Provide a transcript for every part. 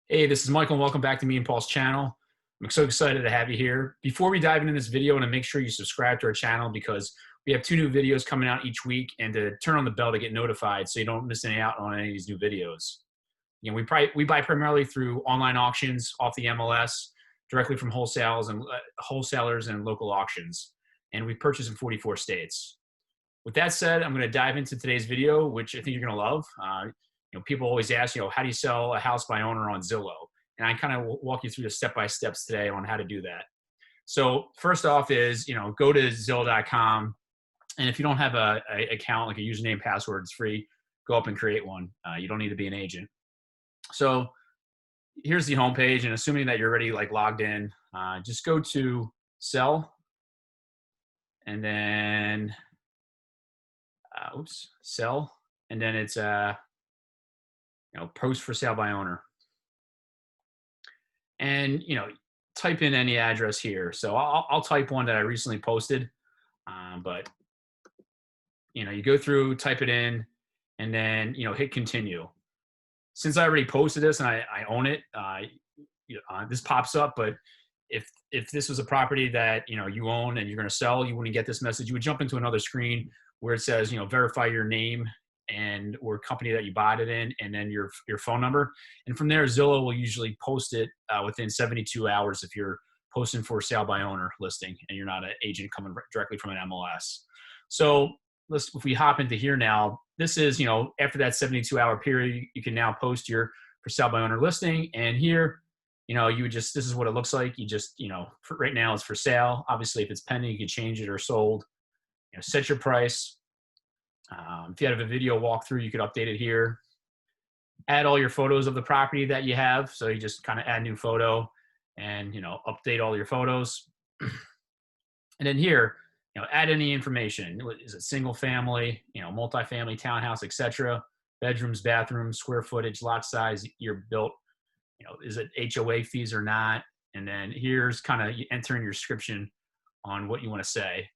Hey, this is Michael, and welcome back to me and Paul's channel. I'm so excited to have you here. Before we dive into this video, I want to make sure you subscribe to our channel because we have 2 new videos coming out each week, and to turn on the bell to get notified so you don't miss any out on any of these new videos. You know, we buy primarily through online auctions off the MLS, directly from wholesalers and local auctions, and we purchase in 44 states. With that said, I'm going to dive into today's video, which I think you're going to love. People always ask, how do you sell a house by owner on Zillow? And I kind of walk you through the step-by-steps today on how to do that. So first off is, go to Zillow.com. And if you don't have a account, like a username, password, it's free. Go up and create one. You don't need to be an agent. So here's the homepage. And assuming that you're already logged in, just go to sell. And then, sell. And then it's, post for sale by owner. And, type in any address here. So I'll type one that I recently posted, but, you go through, type it in, and then, hit continue. Since I already posted this and I own it, this pops up, but if this was a property that, you own and you're going to sell, you wouldn't get this message. You would jump into another screen where it says, verify your name and or company that you bought it in, and then your phone number. And from there, Zillow will usually post it within 72 hours if you're posting for sale by owner listing and you're not an agent coming directly from an MLS. So if we hop into here now, this is, after that 72-hour period, you can now post your for sale by owner listing. And here, this is what it looks like. You just, right now it's for sale. Obviously, if it's pending, you can change it or sold. Set your price. If you have a video walkthrough, you could update it here. Add all your photos of the property that you have. So you just kind of add new photo and, update all your photos. And then here, add any information. Is it single family, multifamily, townhouse, etc. Bedrooms, bathrooms, square footage, lot size, year built. Is it HOA fees or not? And then here's kind of entering your description on what you want to say.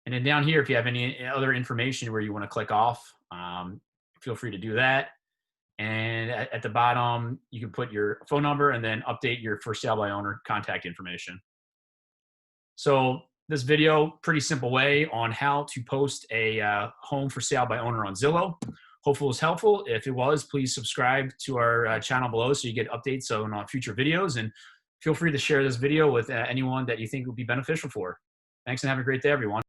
And then down here, if you have any other information where you want to click off, feel free to do that. And at the bottom, you can put your phone number and then update your for sale by owner contact information. So this video, pretty simple way on how to post a home for sale by owner on Zillow. Hopefully it was helpful. If it was, please subscribe to our channel below so you get updates on future videos. And feel free to share this video with anyone that you think would be beneficial for. Thanks and have a great day, everyone.